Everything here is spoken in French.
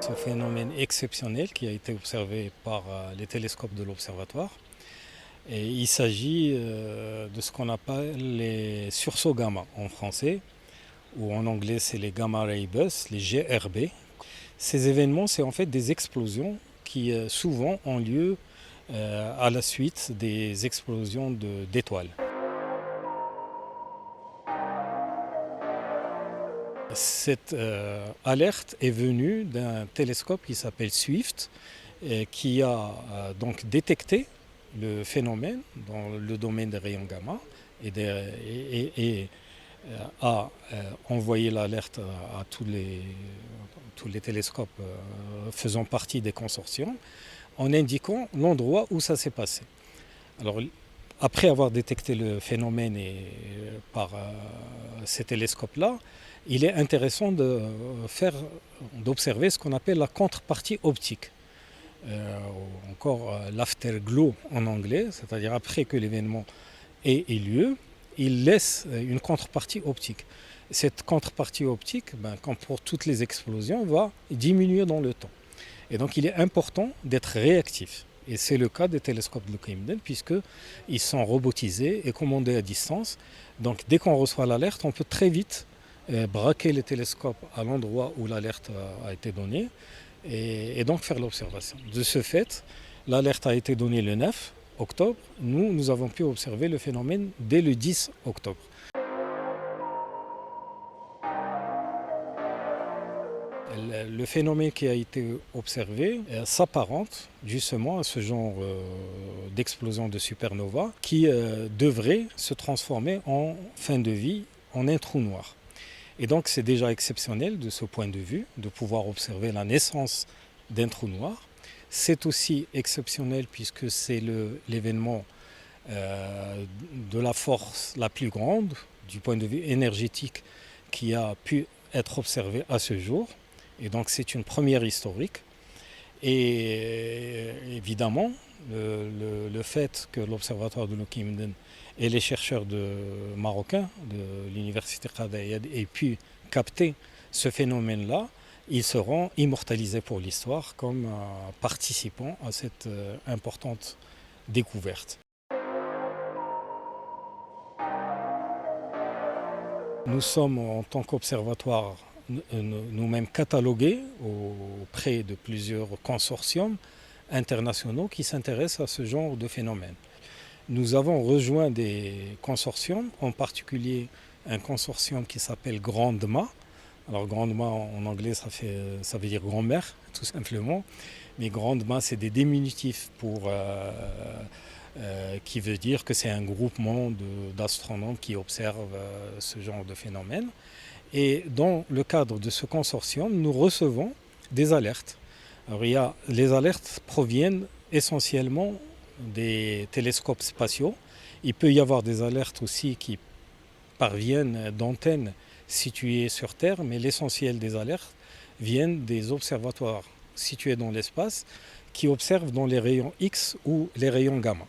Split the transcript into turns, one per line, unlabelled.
ce phénomène exceptionnel qui a été observé par les télescopes de l'observatoire. Et il s'agit de ce qu'on appelle les sursauts gamma en français, ou en anglais c'est les gamma ray bursts, les GRB. Ces événements, c'est en fait des explosions qui souvent ont lieu à la suite des explosions d'étoiles. Cette alerte est venue d'un télescope qui s'appelle SWIFT, qui a donc détecté le phénomène dans le domaine des rayons gamma et a envoyé l'alerte à tous les télescopes faisant partie des consortiums en indiquant l'endroit où ça s'est passé. Alors, après avoir détecté le phénomène par ces télescopes-là, il est intéressant d'observer ce qu'on appelle la contrepartie optique. Encore l'afterglow en anglais, c'est-à-dire après que l'événement ait eu lieu, il laisse une contrepartie optique. Cette contrepartie optique, comme pour toutes les explosions, va diminuer dans le temps. Et donc il est important d'être réactif. Et c'est le cas des télescopes de Lockheed Martin puisqu'ils sont robotisés et commandés à distance. Donc dès qu'on reçoit l'alerte, on peut très vite braquer les télescopes à l'endroit où l'alerte a été donnée et donc faire l'observation. De ce fait, l'alerte a été donnée le 9 octobre. Nous avons pu observer le phénomène dès le 10 octobre. Le phénomène qui a été observé s'apparente justement à ce genre d'explosion de supernova qui devrait se transformer en fin de vie en un trou noir. Et donc c'est déjà exceptionnel de ce point de vue de pouvoir observer la naissance d'un trou noir. C'est aussi exceptionnel puisque c'est l'événement de la force la plus grande du point de vue énergétique qui a pu être observé à ce jour. Et donc c'est une première historique. Et évidemment, le fait que l'Observatoire de Lockheed Martin et les chercheurs marocains de l'Université Qada'iyad aient pu capter ce phénomène-là, ils seront immortalisés pour l'histoire comme participants à cette importante découverte. Nous sommes en tant qu'observatoire nous-mêmes catalogués auprès de plusieurs consortiums internationaux qui s'intéressent à ce genre de phénomène. Nous avons rejoint des consortiums, en particulier un consortium qui s'appelle GRANDMA. Alors GRANDMA en anglais ça veut dire grand-mère tout simplement, mais GRANDMA c'est des diminutifs qui veut dire que c'est un groupement d'astronomes qui observent ce genre de phénomène. Et dans le cadre de ce consortium, nous recevons des alertes. Alors, les alertes proviennent essentiellement des télescopes spatiaux. Il peut y avoir des alertes aussi qui parviennent d'antennes situées sur Terre, mais l'essentiel des alertes viennent des observatoires situés dans l'espace qui observent dans les rayons X ou les rayons gamma.